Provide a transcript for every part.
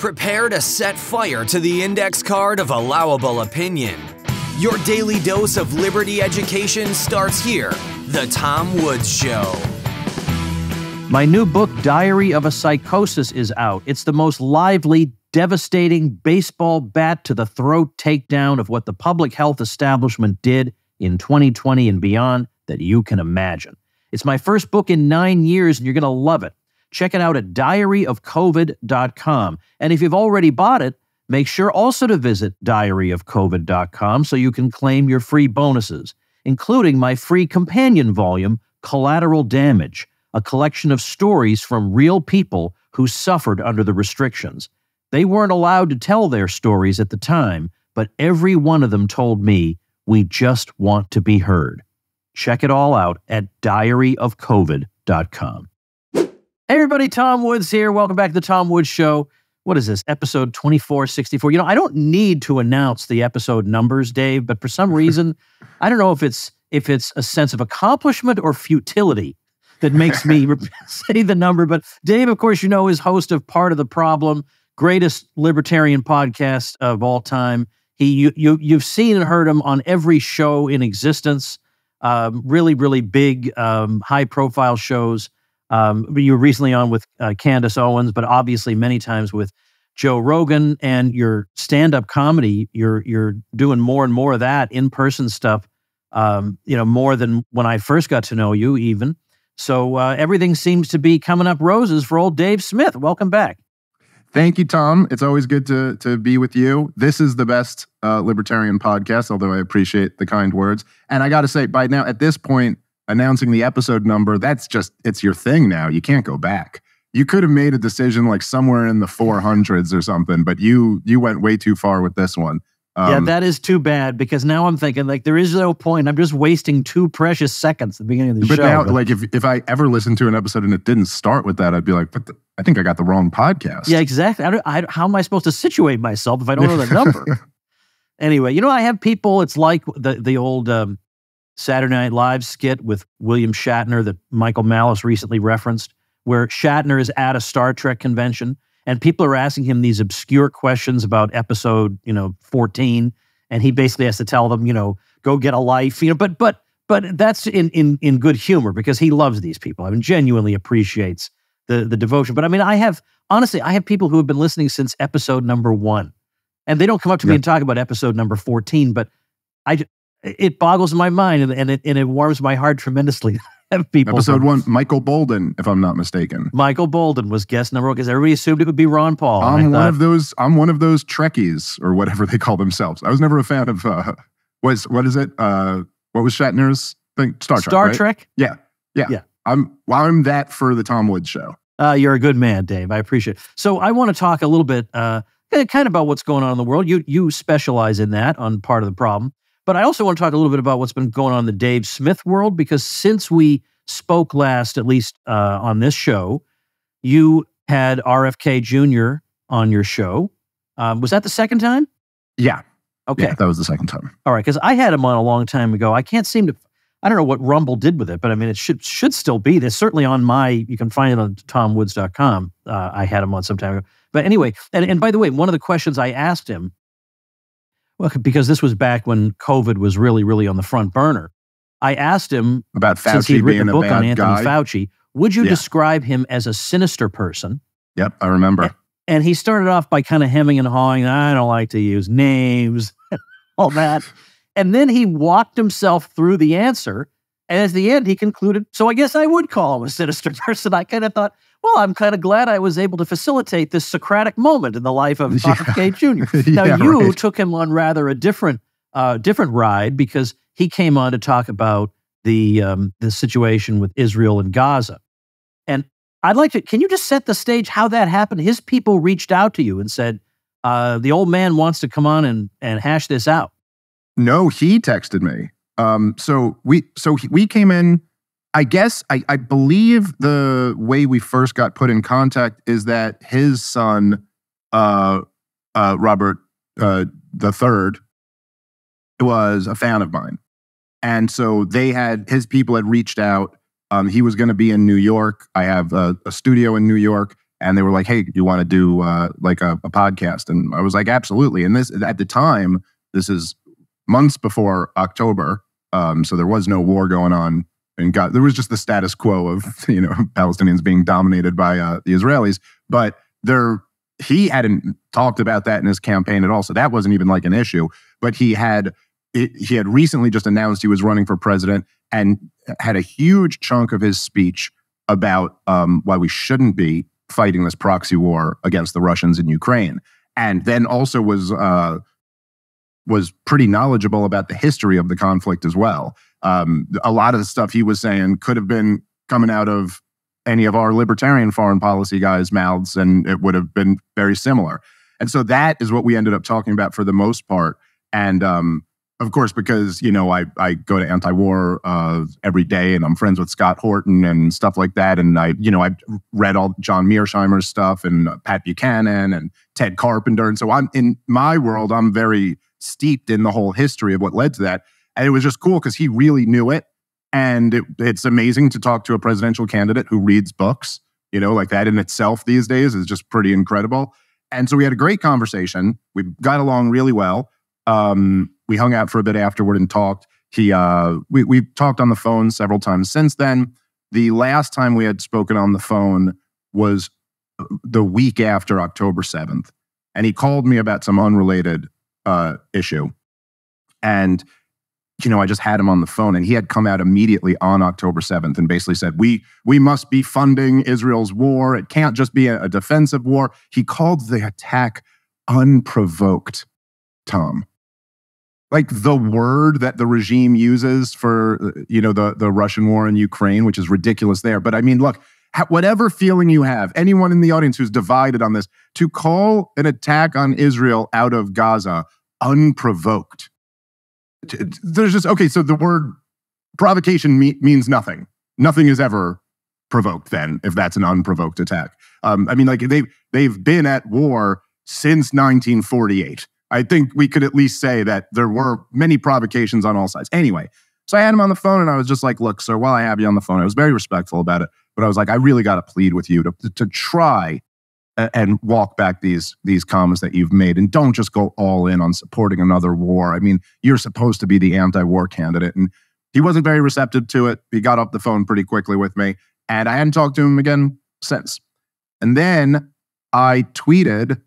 Prepare to set fire to the index card of allowable opinion. Your daily dose of liberty education starts here. The Tom Woods Show. My new book, Diary of a Psychosis, is out. It's the most lively, devastating baseball bat to the throat takedown of what the public health establishment did in 2020 and beyond that you can imagine. It's my first book in 9 years, and you're going to love it. Check it out at diaryofcovid.com. And if you've already bought it, make sure also to visit diaryofcovid.com so you can claim your free bonuses, including my free companion volume, Collateral Damage, a collection of stories from real people who suffered under the restrictions. They weren't allowed to tell their stories at the time, but every one of them told me, we just want to be heard. Check it all out at diaryofcovid.com. Hey everybody, Tom Woods here. Welcome back to the Tom Woods Show. What is this, episode 2464? You know, I don't need to announce the episode numbers, Dave, but for some reason, I don't know if it's a sense of accomplishment or futility that makes me say the number. But Dave, of course, you know, is host of Part of the Problem, greatest libertarian podcast of all time. You've seen and heard him on every show in existence, really, really big, high-profile shows. You were recently on with Candace Owens, but obviously many times with Joe Rogan, and your stand-up comedy, you're doing more and more of that in-person stuff, more than when I first got to know you even. So everything seems to be coming up roses for old Dave Smith. Welcome back. Thank you, Tom. It's always good to be with you. This is the best libertarian podcast, although I appreciate the kind words. And I got to say, by now, at this point, announcing the episode number, it's your thing now. You can't go back. You could have made a decision like somewhere in the 400s or something, but you went way too far with this one. Yeah, that is too bad, because now I'm thinking, like, there is no point. I'm just wasting 2 precious seconds at the beginning of the show. But now, like, if I ever listened to an episode and it didn't start with that, I'd be like, I think I got the wrong podcast. Yeah, exactly. How am I supposed to situate myself if I don't know the number? Anyway, I have people, it's like the old Saturday Night Live skit with William Shatner that Michael Malice recently referenced, where Shatner is at a Star Trek convention and people are asking him these obscure questions about episode, 14, and he basically has to tell them, go get a life, but that's in good humor, because he loves these people. I mean, genuinely appreciates the devotion. But I mean, I have people who have been listening since episode number 1, and they don't come up to me and talk about episode number 14, but it boggles my mind, and it warms my heart tremendously. People episode 1, Michael Bolden, if I'm not mistaken. Michael Bolden was guest number 1 because everybody assumed it would be Ron Paul. I'm one of those Trekkies, or whatever they call themselves. I was never a fan of what is it? What was Shatner's thing? Star Trek. Right? Yeah. I'm that for the Tom Woods Show. You're a good man, Dave. I appreciate it. So I want to talk a little bit, kind of about what's going on in the world. You specialize in that on Part of the Problem. But I also want to talk a little bit about what's been going on in the Dave Smith world, because since we spoke last, at least on this show, you had RFK Jr. on your show. Was that the second time? Yeah. Okay. Yeah, that was the second time. All right, because I had him on a long time ago. I don't know what Rumble did with it, but I mean, it should still be there. Certainly you can find it on tomwoods.com. I had him on some time ago. But anyway, and by the way, one of the questions I asked him, well, because this was back when COVID was really, really on the front burner, I asked him about Fauci, since he'd written a book on Anthony guy. Fauci, would you describe him as a sinister person? Yep, I remember. And he started off by kind of hemming and hawing. I don't like to use names, all that. And then he walked himself through the answer. And at the end, he concluded, so I guess I would call him a sinister person. I kind of thought, well, I'm kind of glad I was able to facilitate this Socratic moment in the life of RFK Jr. Now, you took him on rather a different ride, because he came on to talk about the situation with Israel and Gaza. And can you just set the stage how that happened? His people reached out to you and said, the old man wants to come on and hash this out. No, he texted me. So we came in. I guess I believe the way we first got put in contact is that his son, Robert the Third, was a fan of mine, and so his people had reached out. He was going to be in New York. I have a studio in New York, And they were like, hey, you want to do like a podcast? And I was like, absolutely. And this, at the time, this is months before October. So there was no war going on. And there was just the status quo of, Palestinians being dominated by the Israelis. But he hadn't talked about that in his campaign at all. So that wasn't even like an issue. But he had recently just announced he was running for president and had a huge chunk of his speech about why we shouldn't be fighting this proxy war against the Russians in Ukraine. And then also was pretty knowledgeable about the history of the conflict as well. A lot of the stuff he was saying could have been coming out of any of our libertarian foreign policy guys' mouths, and it would have been very similar. And so that is what we ended up talking about for the most part. And of course, because, I go to anti-war every day, and I'm friends with Scott Horton and stuff like that. And I've read all John Mearsheimer's stuff and Pat Buchanan and Ted Carpenter. And so in my world, I'm very steeped in the whole history of what led to that. And it was just cool because he really knew it. And it's amazing to talk to a presidential candidate who reads books, like that in itself these days is just pretty incredible. And so we had a great conversation. We got along really well. We hung out for a bit afterward and talked. We talked on the phone several times since then. The last time we had spoken on the phone was the week after October 7th. And he called me about some unrelated issue. And I just had him on the phone, and he had come out immediately on October 7th and basically said, we must be funding Israel's war. It can't just be a defensive war. He called the attack unprovoked, Tom. Like the word that the regime uses for, the Russian war in Ukraine, which is ridiculous there. But I mean, look, whatever feeling you have, anyone in the audience who's divided on this, to call an attack on Israel out of Gaza unprovoked. There's just, okay, so the word provocation means nothing. Nothing is ever provoked then, if that's an unprovoked attack. They've been at war since 1948. I think we could at least say that there were many provocations on all sides. Anyway, so I had him on the phone, and I was just like, look, sir, while I have you on the phone, I was very respectful about it, but I was like, I really got to plead with you to try and walk back these comments that you've made, and don't just go all in on supporting another war. I mean, you're supposed to be the anti-war candidate. And he wasn't very receptive to it. He got off the phone pretty quickly with me, and I hadn't talked to him again since. And then I tweeted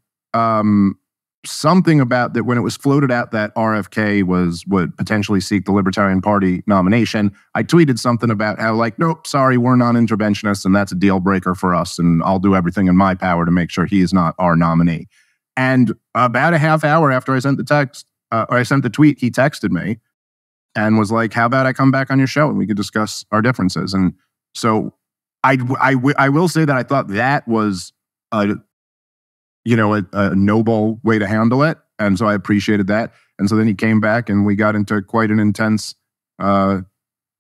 something about that when it was floated out that RFK would potentially seek the Libertarian Party nomination. I tweeted something about how, like, nope, sorry, we're non-interventionists, and that's a deal breaker for us, and I'll do everything in my power to make sure he is not our nominee. And about a half hour after I sent the tweet, he texted me and was like, how about I come back on your show and we could discuss our differences? And so I will say that I thought that was a noble way to handle it. And so I appreciated that. And so then he came back and we got into quite an intense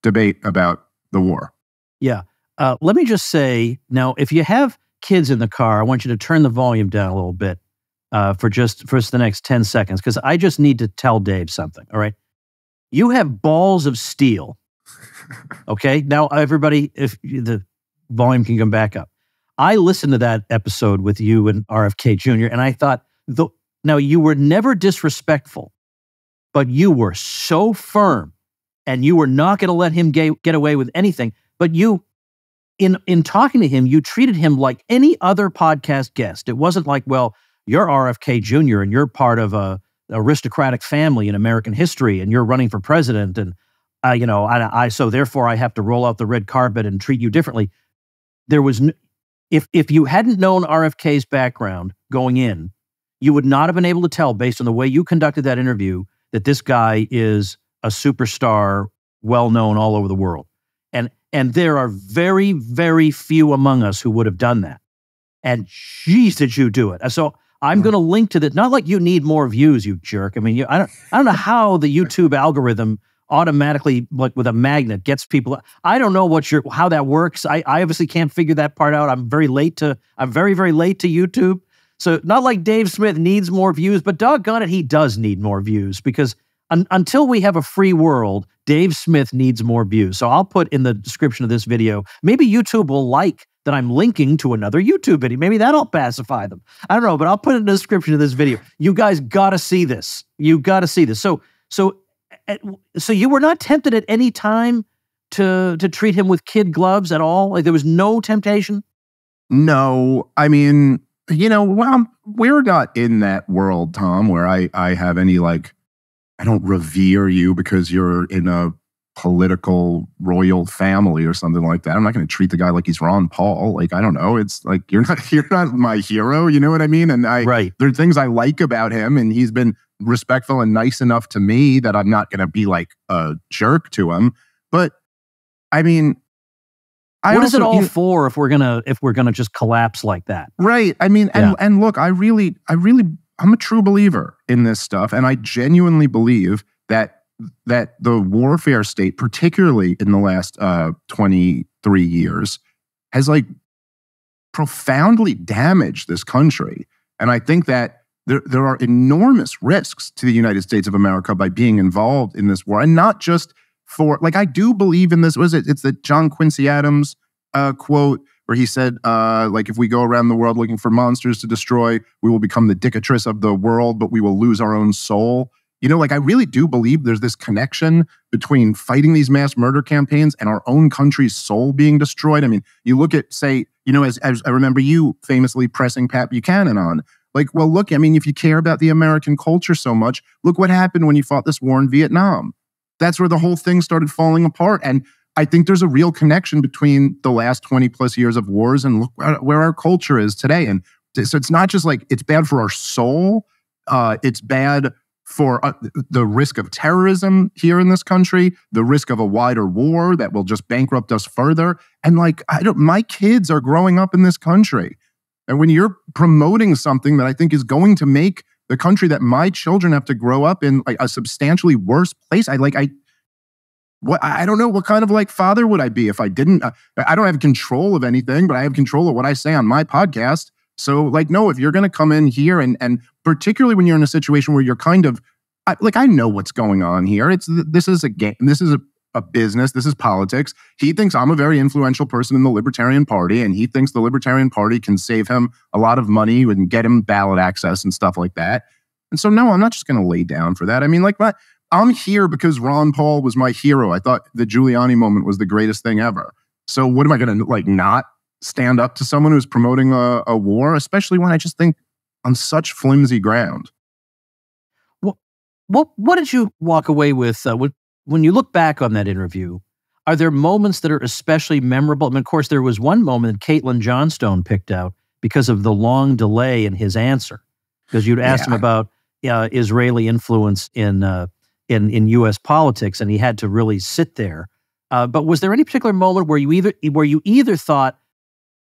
debate about the war. Yeah. Let me just say, now, if you have kids in the car, I want you to turn the volume down a little bit for the next 10 seconds, because I just need to tell Dave something, all right? You have balls of steel, okay? Now, everybody, if the volume can come back up. I listened to that episode with you and RFK Jr., and I thought, now you were never disrespectful, but you were so firm, and you were not going to let him get away with anything. But you, in talking to him, you treated him like any other podcast guest. It wasn't like, well, you're RFK Jr., and you're part of a aristocratic family in American history, and you're running for president, and so therefore I have to roll out the red carpet and treat you differently. There was If you hadn't known RFK's background going in, you would not have been able to tell, based on the way you conducted that interview, that this guy is a superstar, well-known all over the world. And there are very, very few among us who would have done that. And geez, did you do it. So I'm going to link to that. Not like you need more views, you jerk. I mean, I don't know how the YouTube algorithm automatically, like with a magnet, gets people. I don't know how that works. I obviously can't figure that part out. I'm very, very late to YouTube. So not like Dave Smith needs more views, but doggone it, he does need more views, because until we have a free world, Dave Smith needs more views. So I'll put in the description of this video, maybe YouTube will like that I'm linking to another YouTube video. Maybe that'll pacify them. I don't know, but I'll put it in the description of this video. You guys got to see this. You got to see this. So you were not tempted at any time to treat him with kid gloves at all? Like there was no temptation? No, I mean, well, we're not in that world, Tom, where I have any like, I don't revere you because you're in a political royal family or something like that. I'm not going to treat the guy like he's Ron Paul. Like, I don't know. It's like, you're not my hero. You know what I mean? And there are things I like about him, and he's been respectful and nice enough to me that I'm not going to be like a jerk to him. But I mean, what is it all for if we're gonna just collapse like that? Right. I mean, and look, I'm a true believer in this stuff, and I genuinely believe that the warfare state, particularly in the last 23 years, has like profoundly damaged this country. And I think that there are enormous risks to the United States of America by being involved in this war, and not just for, like, I do believe in this. It's the John Quincy Adams quote where he said, like, if we go around the world looking for monsters to destroy, we will become the dictatress of the world, but we will lose our own soul. Like, I really do believe there's this connection between fighting these mass murder campaigns and our own country's soul being destroyed. I mean, you look at, say, as I remember you famously pressing Pat Buchanan on, like, well, look, I mean, if you care about the American culture so much, look what happened when you fought this war in Vietnam. That's where the whole thing started falling apart. And I think there's a real connection between the last 20 plus years of wars and look where our culture is today. And so it's not just like it's bad for our soul. It's bad for the risk of terrorism here in this country, the risk of a wider war that will just bankrupt us further. And like, my kids are growing up in this country. And when you're promoting something that I think is going to make the country that my children have to grow up in like a substantially worse place, I don't know what kind of like father would I be if I didn't. I don't have control of anything, but I have control of what I say on my podcast. So like, no, if you're going to come in here and particularly when you're in a situation where you're kind of I know what's going on here. This is a game. This is a business. This is politics. He thinks I'm a very influential person in the Libertarian Party, and he thinks the Libertarian Party can save him a lot of money and get him ballot access and stuff like that. And so, no, I'm not just going to lay down for that. I mean, like, I'm here because Ron Paul was my hero. I thought the Giuliani moment was the greatest thing ever. So what am I going to, like, not stand up to someone who's promoting a war, especially when I just think on such flimsy ground? Well, what did you walk away with when you look back on that interview? Are there moments that are especially memorable? I mean, of course, there was one moment that Caitlyn Jstone picked out because of the long delay in his answer, because you'd asked him about Israeli influence in U.S. politics, and he had to really sit there. But was there any particular moment where you either thought,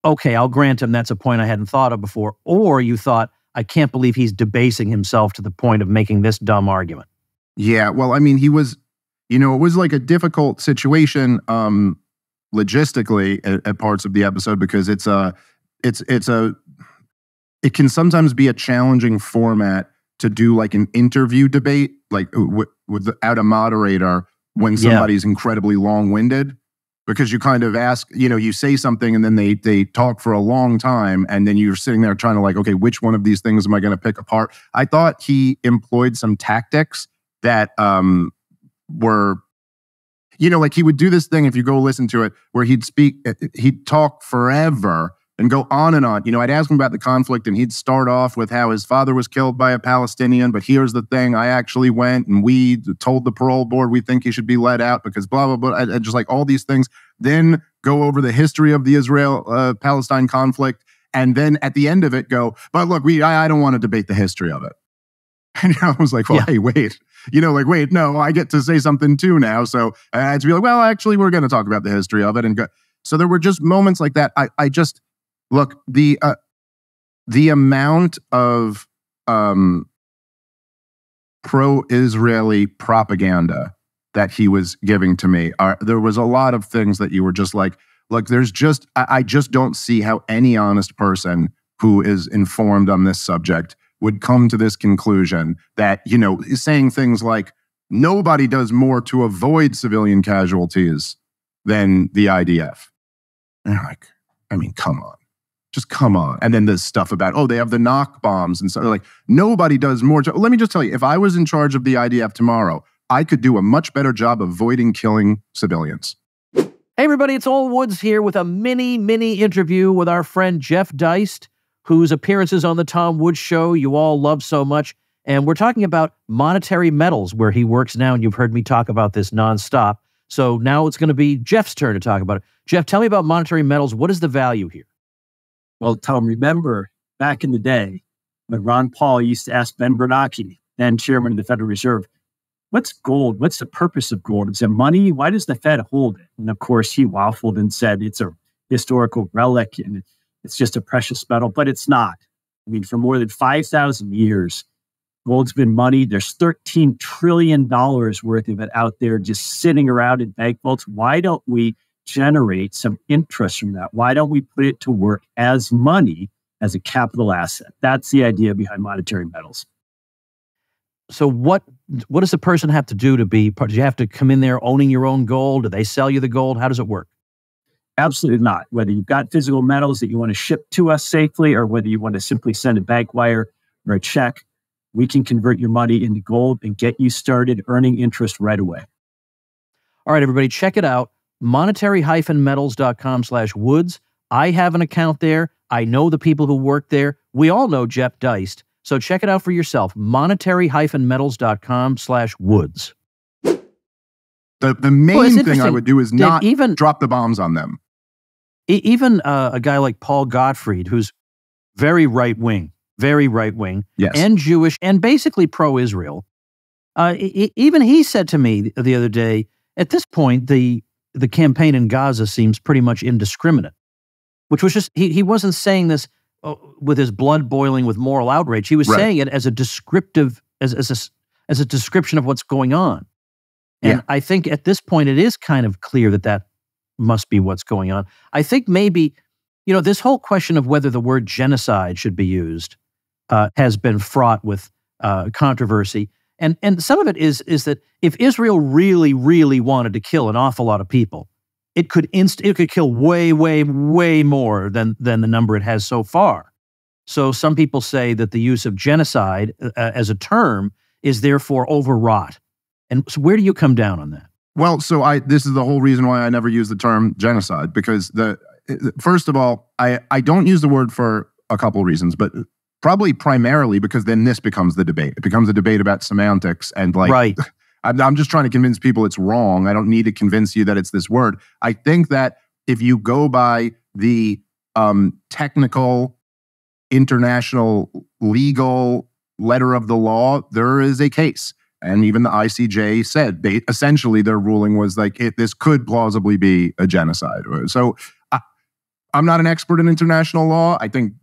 okay, I'll grant him that's a point I hadn't thought of before, or you thought, I can't believe he's debasing himself to the point of making this dumb argument? Yeah, well, I mean, he was, it was like a difficult situation logistically at parts of the episode, because it can sometimes be a challenging format to do like an interview debate, like without a moderator when somebody's incredibly long-winded. Because you kind of ask, you say something and then they talk for a long time, and then you're sitting there trying to like, okay, which one of these things am I going to pick apart? I thought he employed some tactics that were, like he would do this thing, if you go listen to it, where he'd talk forever and go on and on. I'd ask him about the conflict, and he'd start off with how his father was killed by a Palestinian, but here's the thing, I actually went and we told the parole board we think he should be let out because blah, blah, blah, and just like all these things. Then go over the history of the Israel-Palestine conflict, and then at the end of it go, but look, I don't want to debate the history of it. And I was like, well, hey, wait. Wait, no, I get to say something too now. So I had to be like, well, actually, we're going to talk about the history of it. And go. So there were just moments like that. I just... Look, the amount of pro-Israeli propaganda that he was giving to me, there was a lot of things that you were just like, look, I just don't see how any honest person who is informed on this subject would come to this conclusion that, saying things like, nobody does more to avoid civilian casualties than the IDF. And you're like, I mean, come on. Just come on. And then there's stuff about, oh, they have the knock bombs and stuff. Like, nobody does more. Let me just tell you, if I was in charge of the IDF tomorrow, I could do a much better job avoiding killing civilians. Hey, everybody, it's Old Woods here with a mini interview with our friend Jeff Deist, whose appearances on the Tom Woods Show you all love so much. And we're talking about monetary metals, where he works now, and you've heard me talk about this nonstop. So now it's going to be Jeff's turn to talk about it. Jeff, tell me about monetary metals. What is the value here? Well, Tom, remember back in the day when Ron Paul used to ask Ben Bernanke, then chairman of the Federal Reserve, what's gold? What's the purpose of gold? Is it money? Why does the Fed hold it? And of course, he waffled and said it's a historical relic and it's just a precious metal, but it's not. I mean, for more than 5,000 years, gold's been money. There's $13 trillion worth of it out there just sitting around in bank vaults. Why don't we generate some interest from that? Why don't we put it to work as money, as a capital asset? That's the idea behind monetary metals. So what does the person have to do to be part? Do you have to come in there owning your own gold? Do they sell you the gold? How does it work? Absolutely not. Whether you've got physical metals that you want to ship to us safely, or whether you want to simply send a bank wire or a check, we can convert your money into gold and get you started earning interest right away. All right, everybody, check it out. monetary-metals.com/woods. I have an account there. I know the people who work there. We all know Jeff Deist. So check it out for yourself. monetary-metals.com/woods. The main thing I would do is not even drop the bombs on them. Even a guy like Paul Gottfried, who's very right-wing, Yes. and Jewish, and basically pro-Israel, even he said to me the other day, at this point, the campaign in Gaza seems pretty much indiscriminate, which was just, he wasn't saying this with his blood boiling with moral outrage. He was saying it as a descriptive, as a description of what's going on. And I think at this point, it is kind of clear that must be what's going on. I think maybe, this whole question of whether the word genocide should be used has been fraught with controversy. And some of it is that if Israel really, really wanted to kill an awful lot of people, it could kill way, way, way more than the number it has so far. So some people say that the use of genocide as a term is therefore overwrought. And so where do you come down on that? Well, this is the whole reason why I never use the term genocide, because first of all, I don't use the word for a couple of reasons, but probably primarily because then this becomes the debate. It becomes a debate about semantics and I'm just trying to convince people it's wrong. I don't need to convince you that it's this word. I think that if you go by the technical, international, legal letter of the law, there is a case. And even the ICJ said, essentially their ruling was like, this could plausibly be a genocide. So I'm not an expert in international law. I think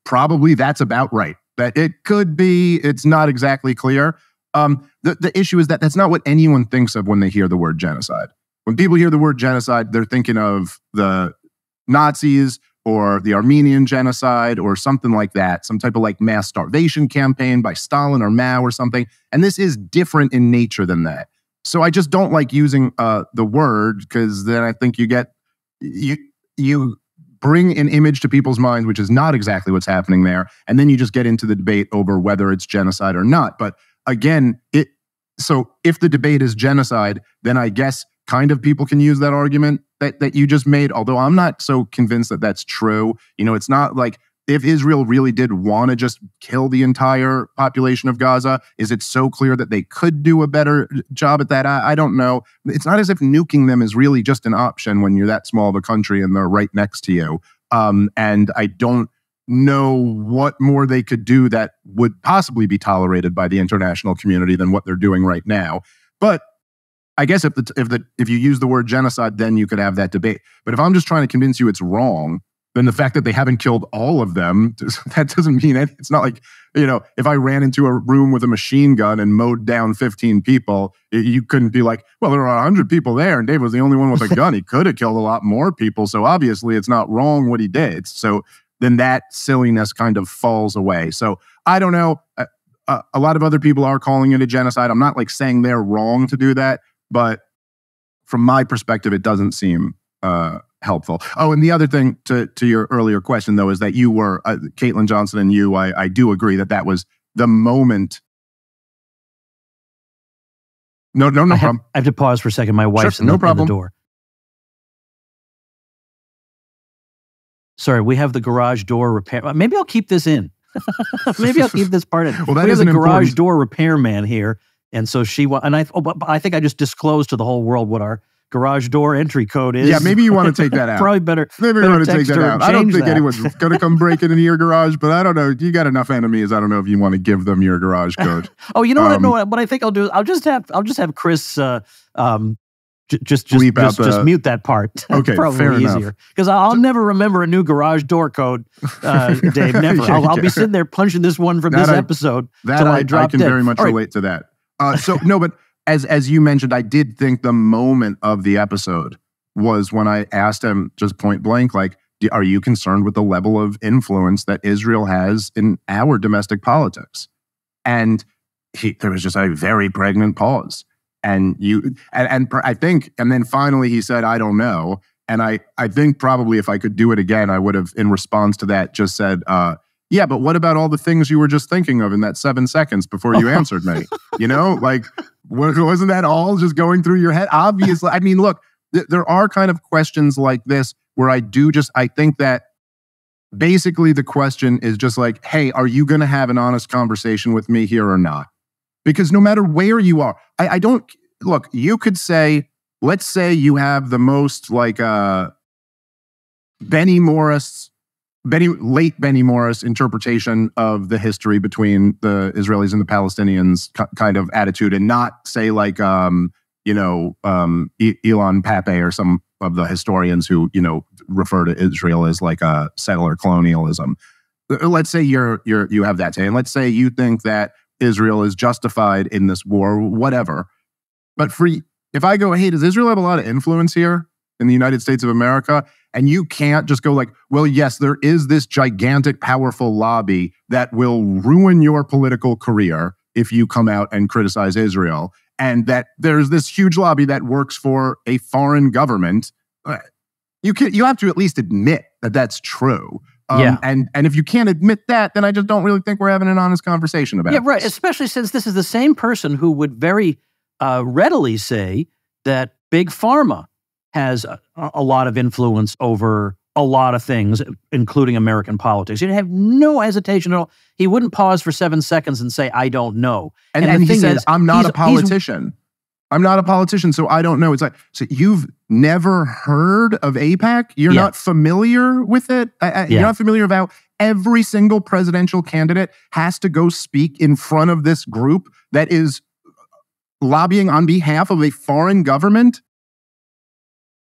probably that's about right. That it could be, it's not exactly clear. The issue is that that's not what anyone thinks of when they hear the word genocide. When people hear the word genocide, they're thinking of the Nazis or the Armenian genocide or something like that, some type of mass starvation campaign by Stalin or Mao or something. And this is different in nature than that. So I just don't like using the word, because then I think you bring an image to people's minds, which is not exactly what's happening there. And then you just get into the debate over whether it's genocide or not. But again, so if the debate is genocide, then I guess kind of people can use that argument that you just made, although I'm not so convinced that that's true. It's not like if Israel really did want to just kill the entire population of Gaza, is it so clear that they could do a better job at that? I don't know. It's not as if nuking them is really just an option when you're that small of a country and they're right next to you. And I don't know what more they could do that would possibly be tolerated by the international community than what they're doing right now. But I guess if you use the word genocide, then you could have that debate. But if I'm just trying to convince you it's wrong, then the fact that they haven't killed all of them, that doesn't mean anything. It's not like, if I ran into a room with a machine gun and mowed down 15 people, you couldn't be like, well, there are 100 people there and Dave was the only one with a gun. He could have killed a lot more people. So obviously it's not wrong what he did. So then that silliness kind of falls away. So I don't know. A lot of other people are calling it a genocide. I'm not saying they're wrong to do that. But from my perspective, it doesn't seem helpful. Oh, and the other thing to your earlier question, though, is that you were, Caitlyn Jstone and you, I do agree that was the moment. No problem. I have to pause for a second. My wife's in the door. Sorry, we have the garage door repair. Maybe I'll keep this in. Maybe I'll keep this part in. Well, that we have is the garage door repairman here. And so but I think I just disclosed to the whole world what our garage door entry code is. Yeah, maybe you want to take that out. Probably better. Maybe you want to take that out. I don't think anyone's going to come break into your garage, but I don't know. You got enough enemies. I don't know if you want to give them your garage code. Oh, you know what? No, what I think I'll do is I'll just have Chris just mute that part. Okay, probably fair easier enough. Because I'll never remember a new garage door code, Dave. Never. I'll be sitting there punching this one from this episode till I drop I can very much relate to that. But as you mentioned, I did think the moment of the episode was when I asked him just point blank, like, are you concerned with the level of influence that Israel has in our domestic politics? And there was just a very pregnant pause. And I think, and then finally he said, I don't know. And I think probably if I could do it again, I would have, in response to that, just said, yeah, but what about all the things you were just thinking of in that 7 seconds before you answered me? You know, like, wasn't that all just going through your head? Obviously. I mean, look, there are kind of questions like this where I think that basically the question is just like, hey, are you going to have an honest conversation with me here or not? Because no matter where you are, I don't, look, you could say, let's say you have the most like late Benny Morris interpretation of the history between the Israelis and the Palestinians kind of attitude, and not say like, Elon Pape or some of the historians who, refer to Israel as like a settler colonialism. Let's say you have that say, and let's say you think that Israel is justified in this war, whatever. But if I go, hey, does Israel have a lot of influence here in the United States of America? And you can't just go like, well, yes, there is this gigantic, powerful lobby that will ruin your political career if you come out and criticize Israel. And that there's this huge lobby that works for a foreign government. You have to at least admit that that's true. And if you can't admit that, then I just don't really think we're having an honest conversation about it. Yeah, right. Especially since this is the same person who would very readily say that Big Pharma has a lot of influence over a lot of things, including American politics. He'd have no hesitation at all. He wouldn't pause for 7 seconds and say, I don't know. And he said, I'm not a politician. I'm not a politician, so I don't know. It's like, so you've never heard of AIPAC? You're not familiar with it? You're not familiar with how every single presidential candidate has to go speak in front of this group that is lobbying on behalf of a foreign government?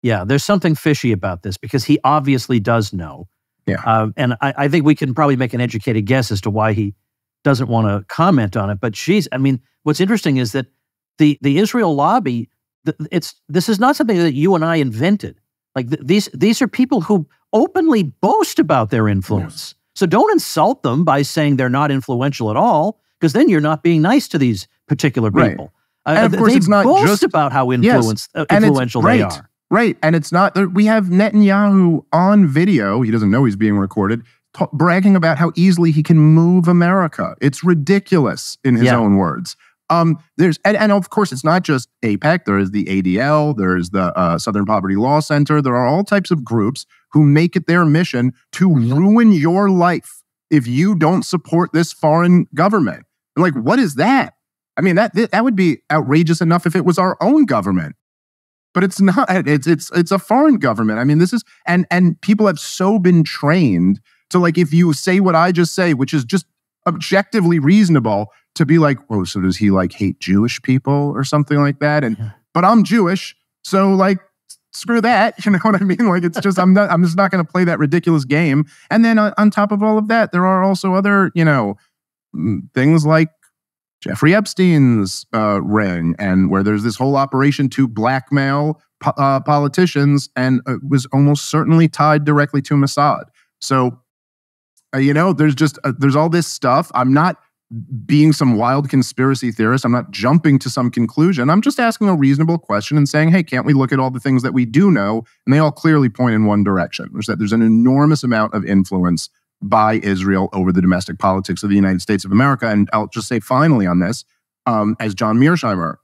Yeah, there's something fishy about this because he obviously does know. Yeah. And I think we can probably make an educated guess as to why he doesn't want to comment on it. But what's interesting is that the Israel lobby, this is not something that you and I invented. Like these are people who openly boast about their influence. Yes. So don't insult them by saying they're not influential at all, because then you're not being nice to these particular people. Right. And of course, it's not boast just about how influential they are. Right. And it's not, we have Netanyahu on video, he doesn't know he's being recorded, bragging about how easily he can move America. It's ridiculous in his own words. And of course, it's not just AIPAC. There is the ADL, there's the Southern Poverty Law Center. There are all types of groups who make it their mission to ruin your life if you don't support this foreign government. And like, what is that? I mean, that would be outrageous enough if it was our own government. But it's not. It's a foreign government. I mean, this is and people have so been trained to, like, if you say what I just say, which is just objectively reasonable, to be like, oh, so does he like hate Jewish people or something like that? But I'm Jewish, so like screw that. You know what I mean? Like, it's just I'm just not going to play that ridiculous game. And then on top of all of that, there are also other things like Jeffrey Epstein's ring, and where there's this whole operation to blackmail politicians, and it was almost certainly tied directly to Mossad. So, there's all this stuff. I'm not being some wild conspiracy theorist. I'm not jumping to some conclusion. I'm just asking a reasonable question and saying, hey, can't we look at all the things that we do know? And they all clearly point in one direction, which is that there's an enormous amount of influence by Israel over the domestic politics of the United States of America. And I'll just say finally on this, as John Mearsheimer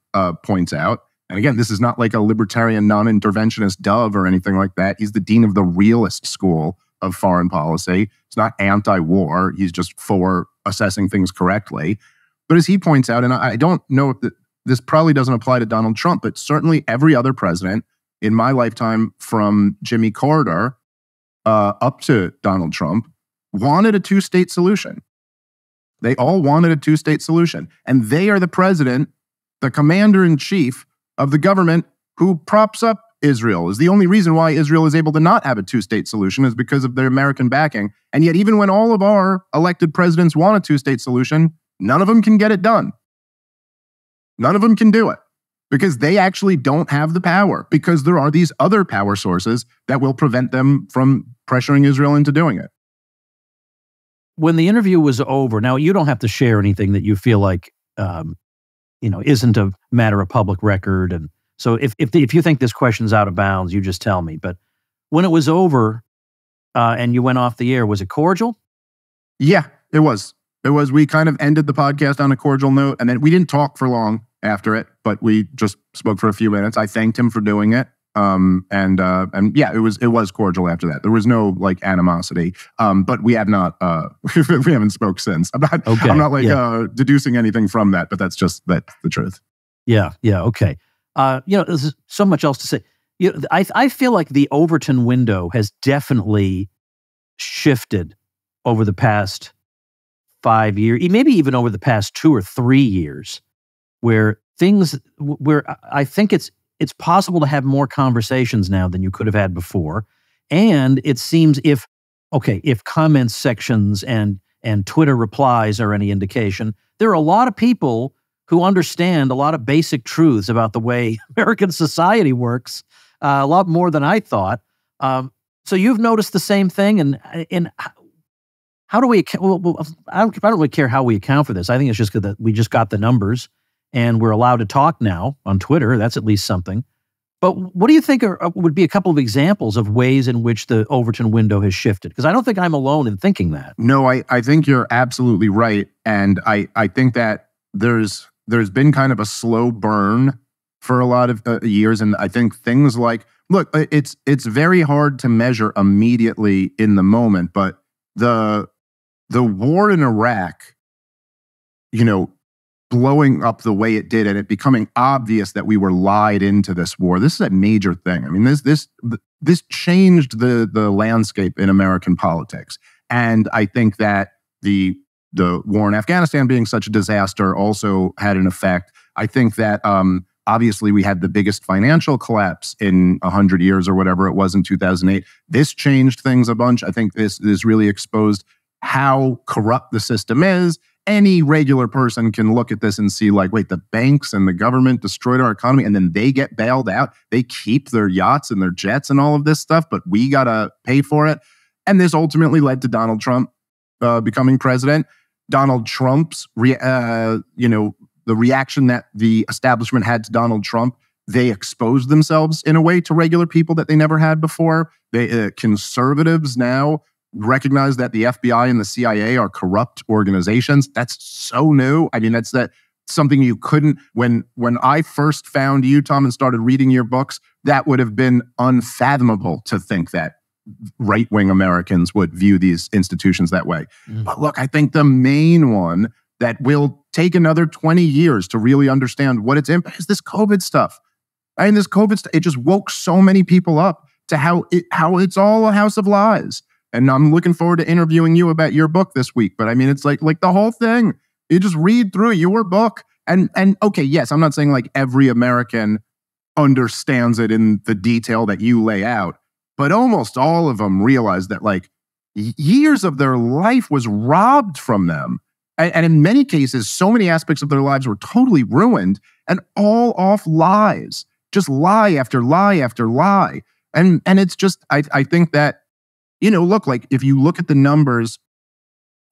points out, and again, this is not like a libertarian non-interventionist dove or anything like that. He's the dean of the realist school of foreign policy. It's not anti-war. He's just for assessing things correctly. But as he points out, and I don't know if this probably doesn't apply to Donald Trump, but certainly every other president in my lifetime from Jimmy Carter up to Donald Trump wanted a two-state solution. They all wanted a two-state solution. And they are the president, the commander-in-chief of the government who props up Israel. Is the only reason why Israel is able to not have a two-state solution is because of their American backing. And yet, even when all of our elected presidents want a two-state solution, none of them can get it done. None of them can do it because they actually don't have the power, because there are these other power sources that will prevent them from pressuring Israel into doing it. When the interview was over, now you don't have to share anything that you feel like isn't a matter of public record. And so if you think this question's out of bounds, you just tell me. But when it was over and you went off the air, was it cordial? Yeah, it was. We kind of ended the podcast on a cordial note, and then we didn't talk for long after it, but we just spoke for a few minutes. I thanked him for doing it. And yeah, it was cordial after that. There was no like animosity. But we have not, we haven't spoke since. I'm not deducing anything from that, but that's the truth. Yeah. Okay. There's so much else to say. I feel like the Overton window has definitely shifted over the past 5 years, maybe even over the past 2 or 3 years, where I think it's possible to have more conversations now than you could have had before. And it seems if comment sections and Twitter replies are any indication, there are a lot of people who understand a lot of basic truths about the way American society works, a lot more than I thought. So you've noticed the same thing, and how do we? Well, I don't really care how we account for this. I think it's just that we just got the numbers, and we're allowed to talk now on Twitter. That's at least something. But what do you think would be a couple of examples of ways in which the Overton window has shifted? Because I don't think I'm alone in thinking that. No, I think you're absolutely right, and I think that there's been kind of a slow burn for a lot of years, and I think things like, look, it's very hard to measure immediately in the moment, but the war in Iraq, blowing up the way it did and it becoming obvious that we were lied into this war. This is a major thing. I mean, this changed the landscape in American politics. And I think that the war in Afghanistan being such a disaster also had an effect. I think that obviously we had the biggest financial collapse in 100 years or whatever it was in 2008. This changed things a bunch. I think this really exposed how corrupt the system is. Any regular person can look at this and see like, wait, the banks and the government destroyed our economy and then they get bailed out. They keep their yachts and their jets and all of this stuff, but we got to pay for it. And this ultimately led to Donald Trump becoming president. Donald Trump's, the reaction that the establishment had to Donald Trump, they exposed themselves in a way to regular people that they never had before. Conservatives now recognize that the FBI and the CIA are corrupt organizations. That's so new. I mean, that's something you couldn't, when I first found you, Tom, and started reading your books, that would have been unfathomable to think that right-wing Americans would view these institutions that way. But look, I think the main one that will take another 20 years to really understand what its impact is this COVID stuff. I mean, this COVID stuff, it just woke so many people up to how it's all a house of lies. And I'm looking forward to interviewing you about your book this week. But I mean, it's like the whole thing. You just read through your book. And okay, yes, I'm not saying like every American understands it in the detail that you lay out, but almost all of them realize that like years of their life was robbed from them. And in many cases, so many aspects of their lives were totally ruined and all off lies, just lie after lie after lie. And it's just, I think that, look, like if you look at the numbers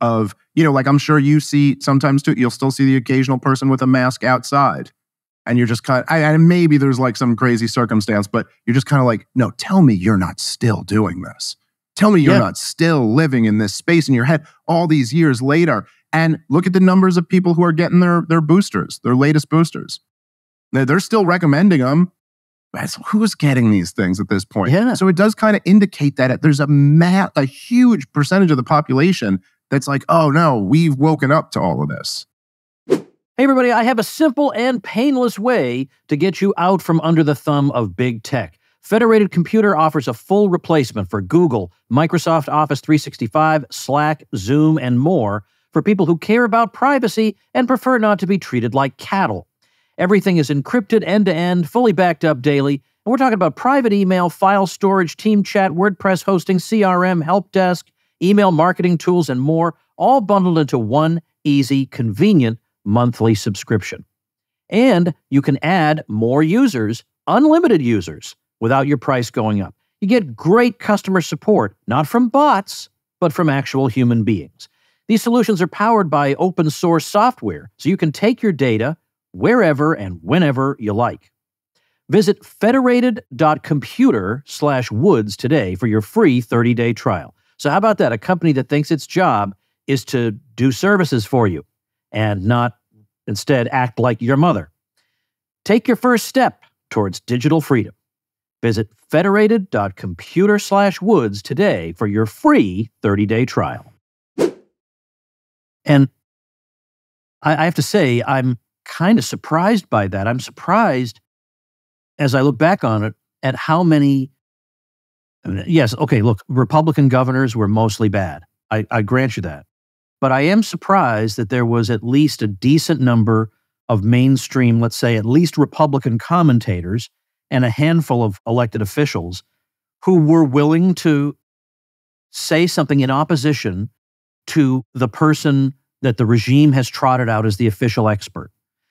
of, like I'm sure you see sometimes too, you'll still see the occasional person with a mask outside. And you're just kind of, and maybe there's like some crazy circumstance, but you're just kind of like, no, tell me you're not still doing this. Tell me you're not still living in this space in your head all these years later. And look at the numbers of people who are getting their boosters, their latest boosters. They're still recommending them. Who's getting these things at this point? Yeah. So it does kind of indicate that there's a huge percentage of the population that's like, oh no, we've woken up to all of this. Hey everybody, I have a simple and painless way to get you out from under the thumb of big tech. Federated Computer offers a full replacement for Google, Microsoft Office 365, Slack, Zoom, and more for people who care about privacy and prefer not to be treated like cattle. Everything is encrypted end-to-end, fully backed up daily, and we're talking about private email, file storage, team chat, WordPress hosting, CRM, help desk, email marketing tools, and more, all bundled into one easy, convenient monthly subscription. And you can add more users, unlimited users, without your price going up. You get great customer support, not from bots, but from actual human beings. These solutions are powered by open source software, so you can take your data wherever and whenever you like. Visit federated.computer/woods today for your free 30-day trial. So how about that? A company that thinks its job is to do services for you and not instead act like your mother. Take your first step towards digital freedom. Visit federated.computer/woods today for your free 30-day trial. And I have to say, I'm kind of surprised by that. I'm surprised, as I look back on it, at how many... Yes, okay, look, Republican governors were mostly bad. I grant you that. But I am surprised that there was at least a decent number of mainstream, let's say at least Republican commentators and a handful of elected officials who were willing to say something in opposition to the person that the regime has trotted out as the official expert.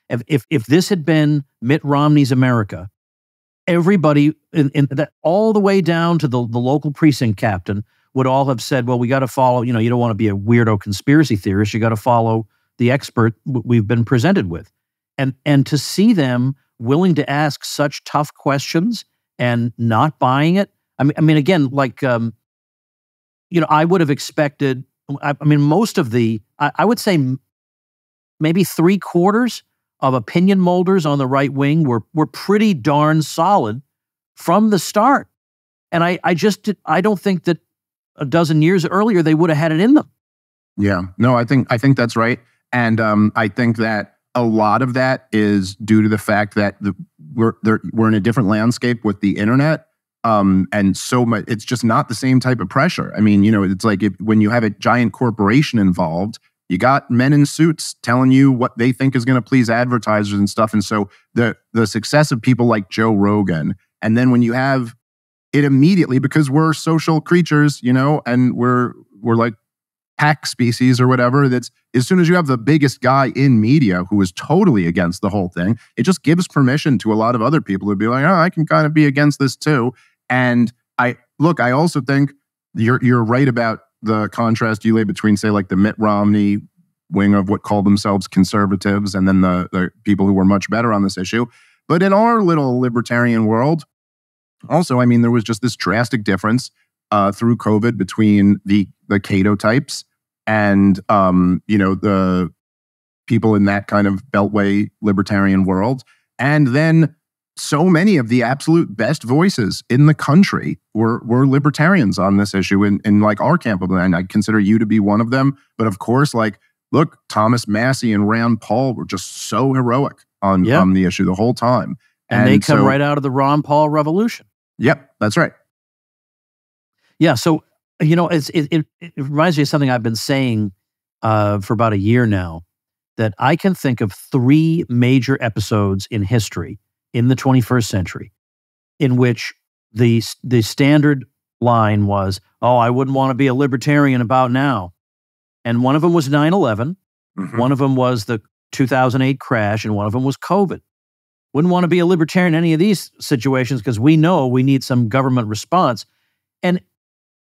If this had been Mitt Romney's America, everybody, in that, all the way down to the local precinct captain, would all have said, well, we got to follow, you don't want to be a weirdo conspiracy theorist. You got to follow the expert we've been presented with. And to see them willing to ask such tough questions and not buying it. I mean, again, like, I would have expected, most of I would say maybe 3/4 of opinion molders on the right wing were pretty darn solid from the start. And I don't think that a dozen years earlier they would have had it in them. Yeah, no, I think that's right. And I think that a lot of that is due to the fact that we're in a different landscape with the internet. And so much, it's just not the same type of pressure. I mean, it's like when you have a giant corporation involved, you got men in suits telling you what they think is going to please advertisers and stuff. And so the success of people like Joe Rogan, and then when you have it immediately, because we're social creatures, and we're like pack species or whatever, that's as soon as you have the biggest guy in media who is totally against the whole thing, it just gives permission to a lot of other people to be like, oh, I can kind of be against this too. And I also think you're right about the contrast you lay between, say, like the Mitt Romney wing of what called themselves conservatives and then the people who were much better on this issue. But in our little libertarian world, also, there was just this drastic difference through COVID between the Cato types and, the people in that kind of beltway libertarian world. And then so many of the absolute best voices in the country were libertarians on this issue in like our camp of land. I consider you to be one of them. But of course, like, look, Thomas Massey and Rand Paul were just so heroic on the issue the whole time. And they come right out of the Ron Paul revolution. Yep, that's right. Yeah, so, it reminds me of something I've been saying for about a year now, that I can think of 3 major episodes in history in the 21st century in which the standard line was, oh, I wouldn't want to be a libertarian about now. And one of them was 9/11, one of them was the 2008 crash, and one of them was COVID. Wouldn't want to be a libertarian in any of these situations because we know we need some government response. And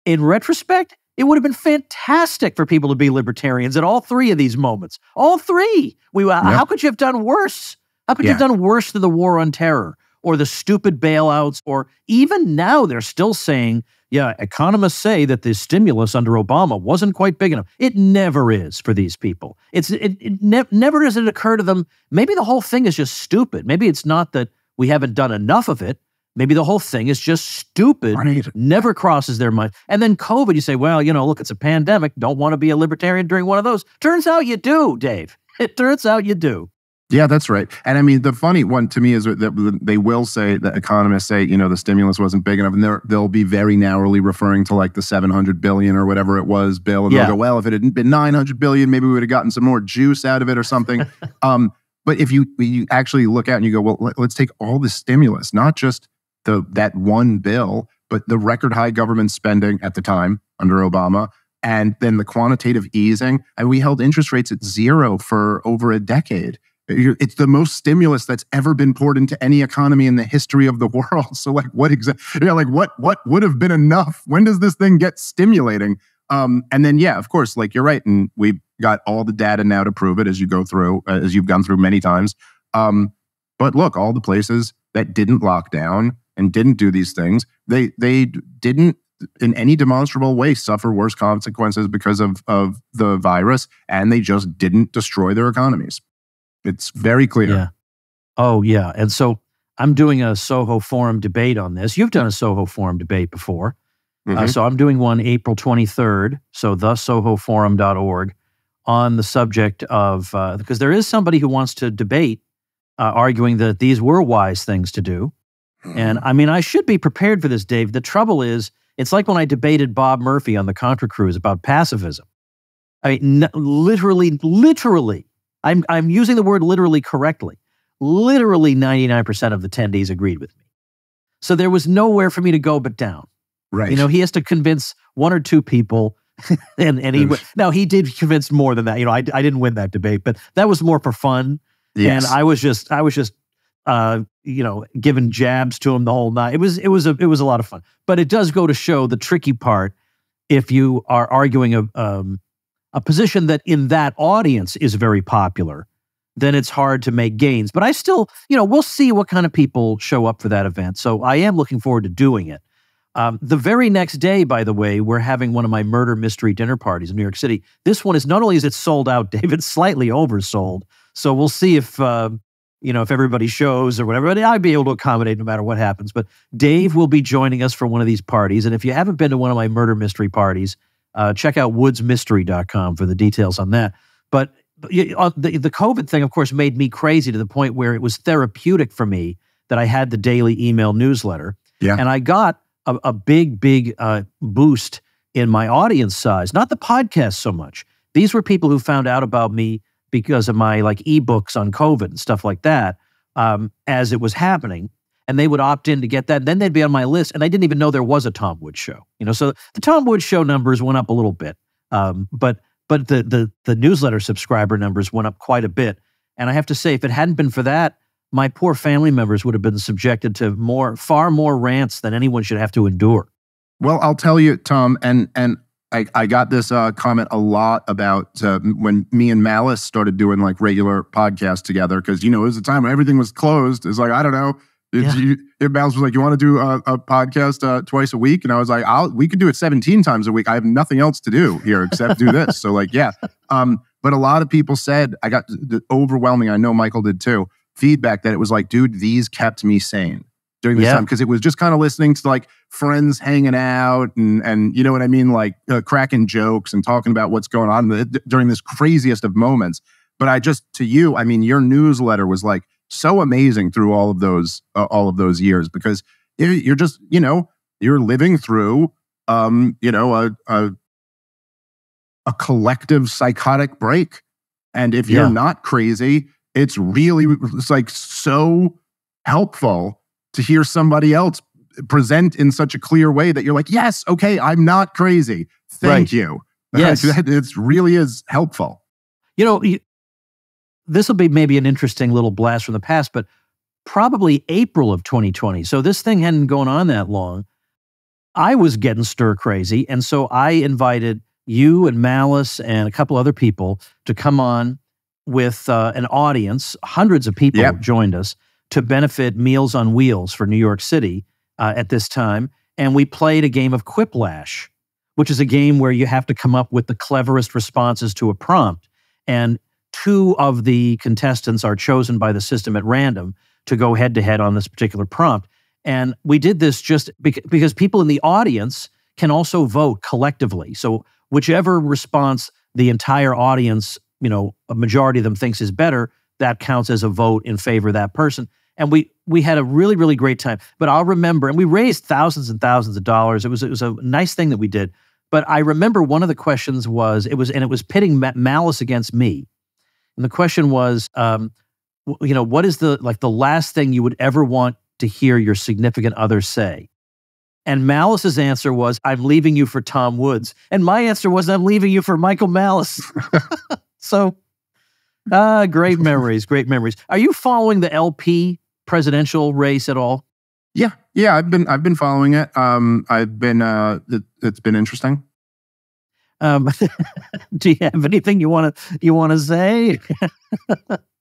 in retrospect, It would have been fantastic for people to be libertarians at all three of these moments. All three. How could you have done worse? How could you have done worse than the war on terror or the stupid bailouts? Or even now, they're still saying, yeah, economists say that the stimulus under Obama wasn't quite big enough. It never is for these people. Never does it occur to them, maybe the whole thing is just stupid. Maybe it's not that we haven't done enough of it. Maybe the whole thing is just stupid, never crosses their mind. And then COVID, you say, well, look, it's a pandemic. Don't want to be a libertarian during one of those. Turns out you do, Dave. It turns out you do. Yeah, that's right. And I mean, the funny one to me is that they will say, that economists say, the stimulus wasn't big enough. And they'll be very narrowly referring to like the $700 billion or whatever it was bill. And they'll go, well, if it hadn't been $900 billion, maybe we would have gotten some more juice out of it or something. But if you actually look out and you go, well, let's take all the stimulus, not just that one bill, but the record high government spending at the time under Obama, and then the quantitative easing. And we held interest rates at 0 for over a decade. It's the most stimulus that's ever been poured into any economy in the history of the world. So like what would have been enough? When does this thing get stimulating? And then, yeah, of course, like you're right. And we've got all the data now to prove it as you go through, as you've gone through many times. But look, all the places that didn't lock down and didn't do these things, they didn't in any demonstrable way suffer worse consequences because of the virus, and they just didn't destroy their economies. It's very clear. Yeah. Oh, yeah. And so I'm doing a Soho Forum debate on this. You've done a Soho Forum debate before. So I'm doing one April 23rd, so thesohoforum.org, on the subject of, because there is somebody who wants to debate, arguing that these were wise things to do. And I mean, I should be prepared for this, Dave. The trouble is, it's like when I debated Bob Murphy on the Contra Cruise about pacifism. I mean, literally, I'm using the word literally correctly. Literally 99% of the attendees agreed with me. So there was nowhere for me to go but down. Right. He has to convince one or two people, and he did convince more than that. I didn't win that debate, but that was more for fun. Yes. And I was just giving jabs to him the whole night. It was a lot of fun. But it does go to show the tricky part if you are arguing a position that in that audience is very popular, then it's hard to make gains. But I still, we'll see what kind of people show up for that event. So I am looking forward to doing it. The very next day, by the way, we're having one of my murder mystery dinner parties in New York City. This one is not only is it sold out, Dave, it's slightly oversold. So we'll see if everybody shows or whatever. But I'd be able to accommodate no matter what happens. But Dave will be joining us for one of these parties. And if you haven't been to one of my murder mystery parties, check out woodsmystery.com for the details on that. But the COVID thing, of course, made me crazy to the point where it was therapeutic for me that I had the daily email newsletter. Yeah. And I got a big boost in my audience size, not the podcast so much. These were people who found out about me because of my ebooks on COVID and stuff like that as it was happening. And they would opt in to get that. Then they'd be on my list, and I didn't even know there was a Tom Woods show. So the Tom Woods show numbers went up a little bit, but the newsletter subscriber numbers went up quite a bit. And I have to say, if it hadn't been for that, my poor family members would have been subjected to far more rants than anyone should have to endure. Well, I'll tell you, Tom, and I got this comment a lot about when me and Malice started doing regular podcasts together, because it was a time when everything was closed. It's like, I don't know. Malice was like, you want to do a podcast twice a week? And I was like, we could do it 17 times a week. I have nothing else to do here except do this. So yeah. But a lot of people said, I got the overwhelming, I know Michael did too, feedback that it was like, dude, these kept me sane during this time, because it was just kind of listening to friends hanging out and you know what I mean, cracking jokes and talking about what's going on during this craziest of moments. But your newsletter was so amazing through all of those years, because you're just you're living through a collective psychotic break, and if you're not crazy, it's so helpful to hear somebody else present in such a clear way that you're like, yes, okay, I'm not crazy. Thank you. Yes. It really is helpful. This will be maybe an interesting little blast from the past, but probably April of 2020. So this thing hadn't gone on that long. I was getting stir crazy. And so I invited you and Malice and a couple other people to come on with an audience. Hundreds of people joined us to benefit Meals on Wheels for New York City at this time. And we played a game of Quiplash, which is a game where you have to come up with the cleverest responses to a prompt. And two of the contestants are chosen by the system at random to go head-to-head on this particular prompt. And we did this just because people in the audience can also vote collectively. So whichever response the entire audience, a majority of them thinks is better, that counts as a vote in favor of that person. And we had a really, really great time. But I'll remember, and we raised thousands and thousands of dollars. It was a nice thing that we did. But I remember one of the questions was, it was pitting Malice against me. And the question was, what is the last thing you would ever want to hear your significant other say? And Malice's answer was, I'm leaving you for Tom Woods. And my answer was, I'm leaving you for Michael Malice. So, great memories, great memories. Are you following the LP presidential race at all? Yeah, I've been following it. It's been interesting. Do you have anything you want to say?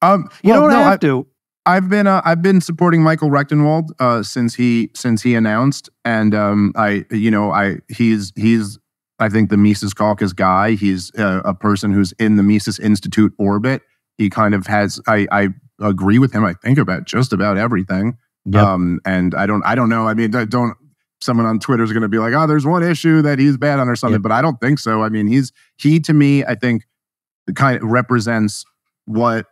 You don't have to. I've been supporting Michael Rechtenwald since he announced, and he's I think the Mises Caucus guy. He's a person who's in the Mises Institute orbit. He kind of has. I agree with him. I think about just about everything. Yep. And I don't know. I mean, someone on Twitter is going to be like, oh, there's one issue that he's bad on or something, but I don't think so. I mean, he to me, I think, kind of represents what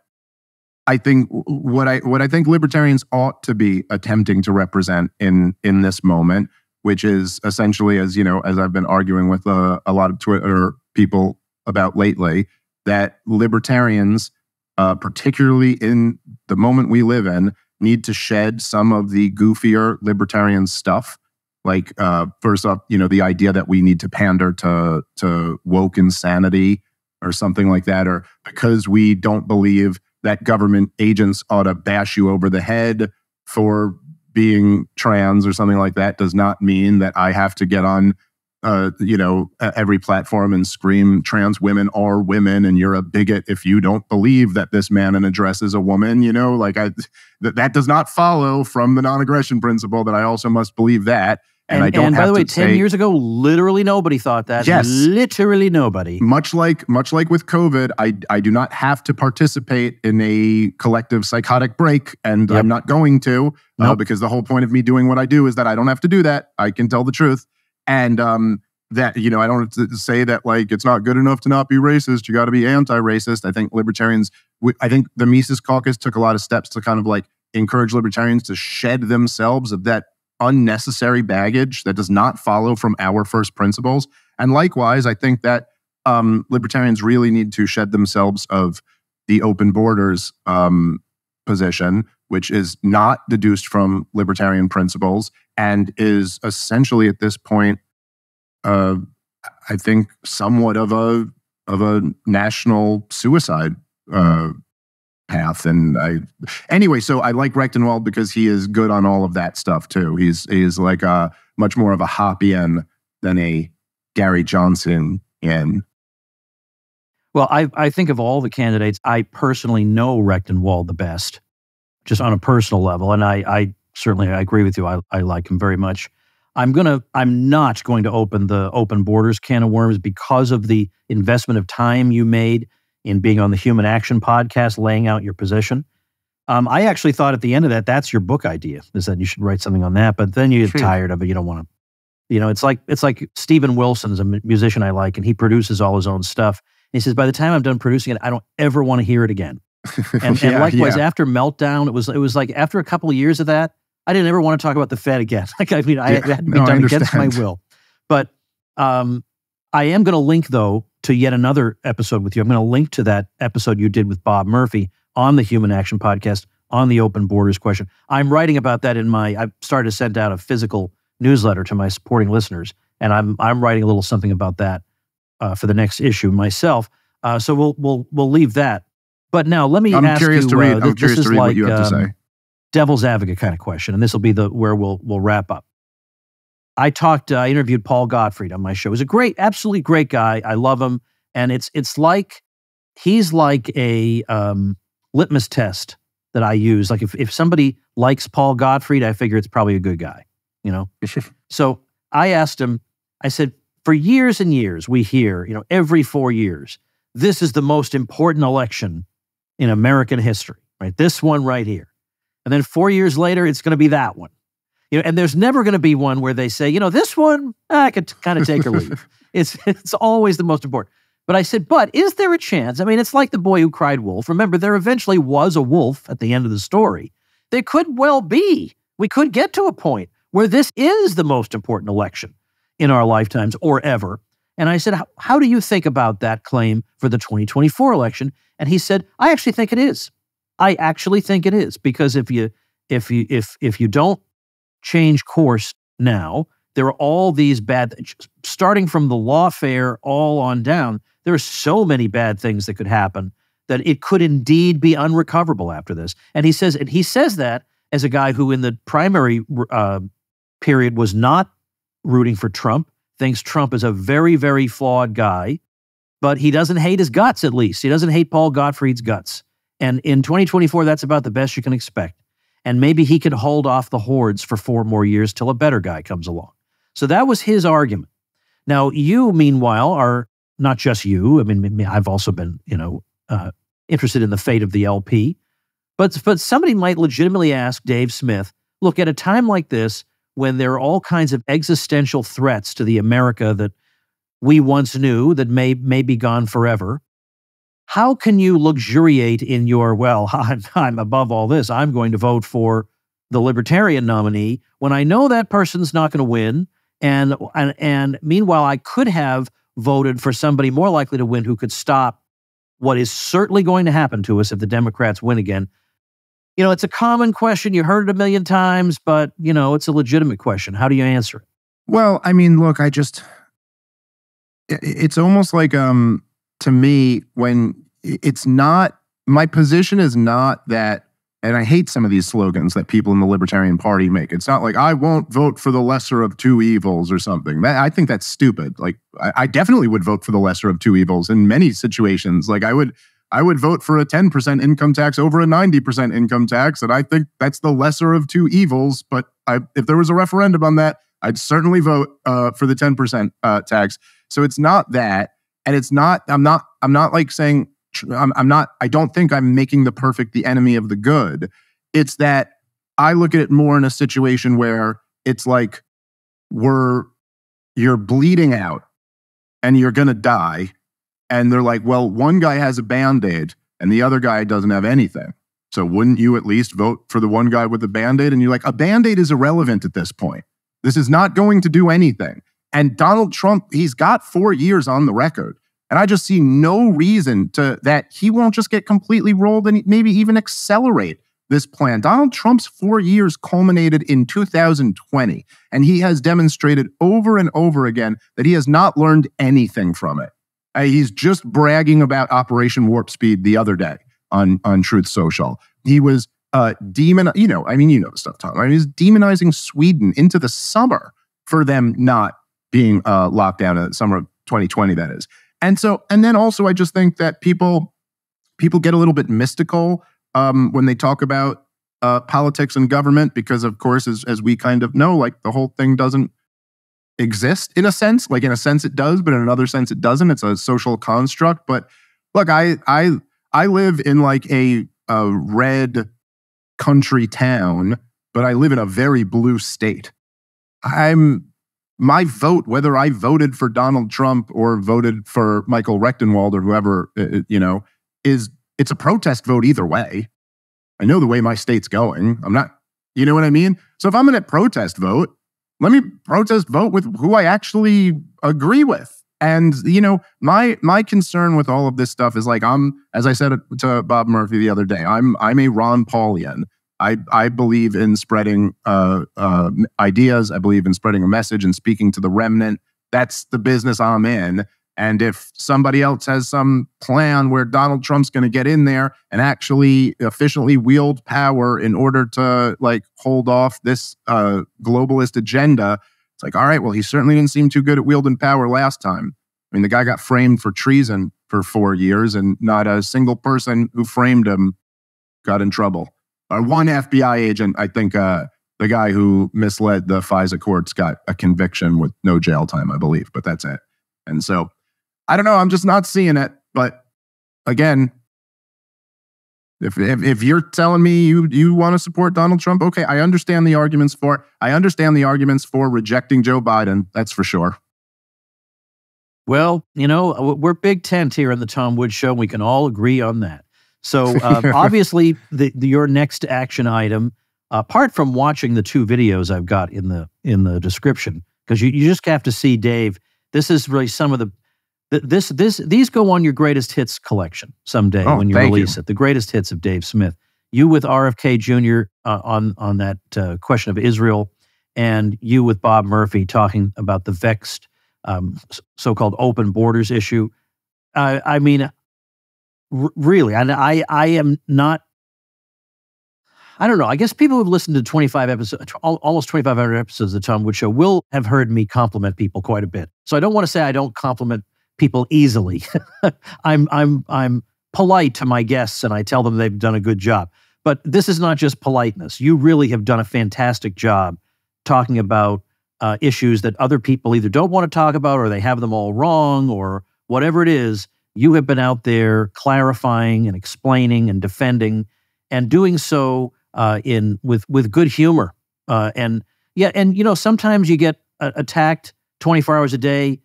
I think libertarians ought to be attempting to represent in this moment, which is essentially, as I've been arguing with a lot of Twitter people about lately, that libertarians, particularly in the moment we live in, need to shed some of the goofier libertarian stuff. Like, first off, the idea that we need to pander to woke insanity or something like that, or because we don't believe that government agents ought to bash you over the head for being trans or something like that, does not mean that I have to get on every platform and scream trans women are women and you're a bigot if you don't believe that this man in a dress is a woman. That does not follow from the non-aggression principle that I also must believe that. And I don't and have by the way, to 10 years ago, literally nobody thought that. Yes. Literally nobody. Much like with COVID, I do not have to participate in a collective psychotic break, and I'm not going to, because the whole point of me doing what I do is that I don't have to do that. I can tell the truth. And that, I don't have to say that, like, it's not good enough to not be racist. You got to be anti-racist. I think libertarians, I think the Mises Caucus took a lot of steps to kind of like encourage libertarians to shed themselves of that unnecessary baggage that does not follow from our first principles. And likewise, I think that libertarians really need to shed themselves of the open borders position, which is not deduced from libertarian principles and is essentially at this point, I think, somewhat of a national suicide path. And anyway, so I like Rechtenwald because he is good on all of that stuff too. He's like much more of a Hoppian than a Gary Johnson in. Well, I think of all the candidates, I personally know Rechtenwald the best, just on a personal level. And I certainly agree with you. I like him very much. I'm not going to open the open borders can of worms because of the investment of time you made in being on the Human Action podcast, laying out your position. I actually thought at the end of that's your book idea, is that you should write something on that. But then you get tired of it. You don't want to, it's like Steven Wilson is a musician I like, and he produces all his own stuff. And he says, by the time I'm done producing it, I don't ever want to hear it again. And likewise, after Meltdown, it was like after a couple of years of that, I didn't ever want to talk about the Fed again. I had to be done against my will. But I am going to link, though, to yet another episode with you. I'm going to link to that episode you did with Bob Murphy on the Human Action podcast on the open borders question. I'm writing about that I've started to send out a physical newsletter to my supporting listeners, and I'm writing a little something about that for the next issue myself. So we'll leave that. But now let me ask you. I'm curious to read what you have to say. Devil's advocate kind of question, and this will be where we'll wrap up. I interviewed Paul Gottfried on my show. He's absolutely great guy. I love him. And it's like, he's like a litmus test that I use. Like if somebody likes Paul Gottfried, I figure it's probably a good guy, you know? So I asked him, I said, for years and years, we hear, every 4 years, this is the most important election in American history, right? This one right here. And then 4 years later, it's going to be that one. And there's never going to be one where they say, this one, I could kind of take or leave. It's always the most important. But I said, but is there a chance? I mean, it's like the boy who cried wolf. Remember, there eventually was a wolf at the end of the story. There could well be. We could get to a point where this is the most important election in our lifetimes or ever. And I said, how do you think about that claim for the 2024 election? And he said, I actually think it is. I actually think it is, because if you don't change course now, there are all these bad, starting from the lawfare all on down, there are so many bad things that could happen that it could indeed be unrecoverable after this. And he says that as a guy who in the primary period was not rooting for Trump, thinks Trump is a very, very flawed guy, but he doesn't hate his guts, at least. He doesn't hate Paul Gottfried's guts. And in 2024, that's about the best you can expect. And maybe he could hold off the hordes for 4 more years till a better guy comes along. So that was his argument. Now, you, meanwhile, are not just you. I mean, I've also been, interested in the fate of the LP. But somebody might legitimately ask Dave Smith, look, at a time like this, when there are all kinds of existential threats to the America that we once knew that may be gone forever, how can you luxuriate in your, I'm above all this, I'm going to vote for the Libertarian nominee, when I know that person's not going to win, and meanwhile, I could have voted for somebody more likely to win who could stop what is certainly going to happen to us if the Democrats win again. It's a common question. You heard it a million times, but, it's a legitimate question. How do you answer it? Well, I mean, look, it's almost like, to me, when it's not, my position is not that, and I hate some of these slogans that people in the Libertarian Party make. It's not like, I won't vote for the lesser of two evils or something. I think that's stupid. Like, I definitely would vote for the lesser of two evils in many situations. Like, I would vote for a 10% income tax over a 90% income tax, and I think that's the lesser of two evils. But if there was a referendum on that, I'd certainly vote for the 10% tax. So it's not that, and it's not. I'm not like saying I'm not. I don't think I'm making the perfect the enemy of the good. It's that I look at it more in a situation where it's like you're bleeding out and you're gonna die. And they're like, well, one guy has a Band-Aid and the other guy doesn't have anything. So wouldn't you at least vote for the one guy with the Band-Aid? And you're like, a Band-Aid is irrelevant at this point. This is not going to do anything. And Donald Trump, he's got 4 years on the record. And I just see no reason that he won't just get completely rolled and maybe even accelerate this plan. Donald Trump's 4 years culminated in 2020. And he has demonstrated over and over again that he has not learned anything from it. He's just bragging about Operation Warp Speed the other day on Truth Social. He was the stuff, Tom. I mean, he's demonizing Sweden into the summer for them not being locked down in the summer of 2020, that is. And then also, I just think that people get a little bit mystical when they talk about politics and government, because, of course, as we kind of know, like, the whole thing doesn't exist in a sense. Like, in a sense it does, but in another sense it doesn't. It's a social construct. But look, I live in like a red country town, but I live in a very blue state. My vote, whether I voted for Donald Trump or voted for Michael Rechtenwald or whoever, it's a protest vote either way. I know the way my state's going. I'm not, you know what I mean? So if I'm going to protest vote, let me protest vote with who I actually agree with. And, my concern with all of this stuff is like, as I said to Bob Murphy the other day, I'm a Ron Paulian. I believe in spreading ideas. I believe in spreading a message and speaking to the remnant. That's the business I'm in. And if somebody else has some plan where Donald Trump's going to get in there and actually efficiently wield power in order to like hold off this globalist agenda, It's like, all right, well, he certainly didn't seem too good at wielding power last time. I mean, the guy got framed for treason for 4 years, and not a single person who framed him got in trouble. One FBI agent, I think the guy who misled the FISA courts, got a conviction with no jail time, I believe, but that's it. And so, I don't know, I'm just not seeing it. But again, if you're telling me you want to support Donald Trump, okay, I understand the arguments for it. I understand the arguments for rejecting Joe Biden, that's for sure. Well, we're Big Tent here on the Tom Woods Show. We can all agree on that. So obviously, your next action item, apart from watching the 2 videos I've got in the description, because you just have to see Dave. This is really some of these go on your greatest hits collection someday when you release it. The greatest hits of Dave Smith. You with RFK Jr. On that question of Israel, and you with Bob Murphy talking about the vexed so-called open borders issue. I mean, really, and I am not. I don't know. I guess people who've listened to 25 episodes, almost 2,500 episodes of the Tom Woods Show, will have heard me compliment people quite a bit. So I don't want to say I don't compliment people easily. I'm polite to my guests, and I tell them they've done a good job. But this is not just politeness. You really have done a fantastic job talking about issues that other people either don't want to talk about, or they have them all wrong, or whatever it is. You have been out there clarifying and explaining and defending, and doing so with good humor. And sometimes you get attacked 24 hours a day.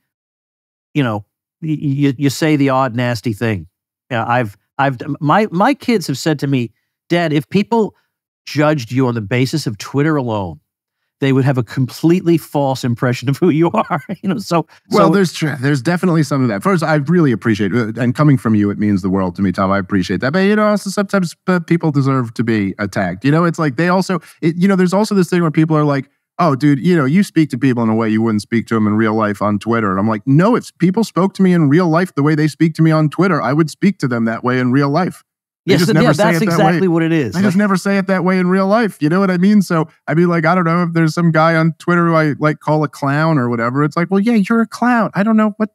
You say the odd nasty thing. My kids have said to me, Dad, if people judged you on the basis of Twitter alone, they would have a completely false impression of who you are. There's definitely some of that. First, I really appreciate it, and coming from you, it means the world to me, Tom. I appreciate that. But also sometimes people deserve to be attacked. It's like they also, there's also this thing where people are like, oh, dude, you speak to people in a way you wouldn't speak to them in real life on Twitter. And I'm like, no, if people spoke to me in real life the way they speak to me on Twitter, I would speak to them that way in real life. Yes, that's exactly what it is. I just never say it that way in real life. You know what I mean? So I'd be like, I don't know, if there's some guy on Twitter who I call a clown or whatever. It's like, well, yeah, you're a clown. I don't know what,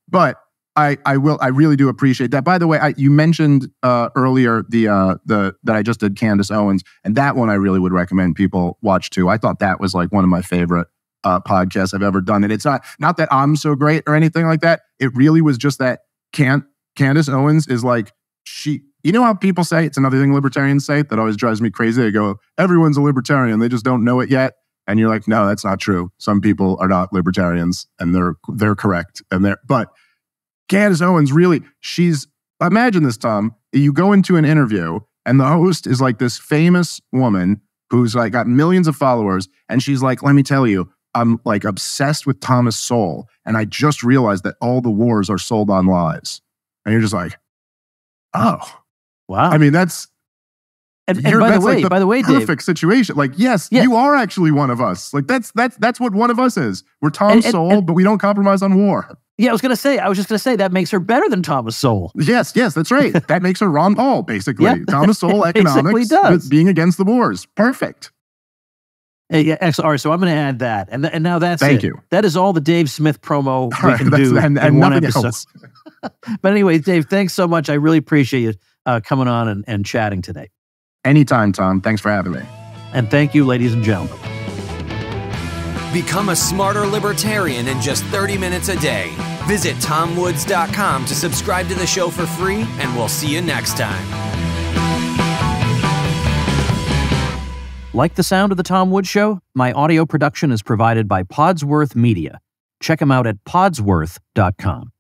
but I really do appreciate that. By the way, you mentioned earlier that I just did Candace Owens, and that one I really would recommend people watch too. I thought that was like one of my favorite podcasts I've ever done. And it's not that I'm so great or anything like that. It really was just that Candace Owens is like, you know how people say, it's another thing libertarians say that always drives me crazy. They go, everyone's a libertarian. They just don't know it yet. And you're like, no, that's not true. Some people are not libertarians, and they're correct. But Candace Owens really, imagine this, Tom. You go into an interview and the host is like this famous woman who's like got millions of followers. And she's like, let me tell you, I'm like obsessed with Thomas Sowell. And I just realized that all the wars are sold on lies. And you're just like, oh, wow. I mean, that's, and by the way, perfect Dave, situation. Like, yes, you are actually one of us. Like that's what one of us is. We're Tom Sowell, but we don't compromise on war. Yeah, I was just gonna say that makes her better than Thomas Sowell. Yes, that's right. That makes her Ron Paul, basically. Yeah, Thomas Sowell economics, does. Being against the wars. Perfect. Yeah, excellent. All right, so I'm going to add that, and now that's Thank you. That is all the Dave Smith promo we can do in one episode. But anyway, Dave, thanks so much. I really appreciate you coming on and chatting today. Anytime, Tom. Thanks for having me. And thank you, ladies and gentlemen. Become a smarter libertarian in just 30 minutes a day. Visit TomWoods.com to subscribe to the show for free, and we'll see you next time. Like the sound of The Tom Woods Show? My audio production is provided by Podsworth Media. Check them out at podsworth.com.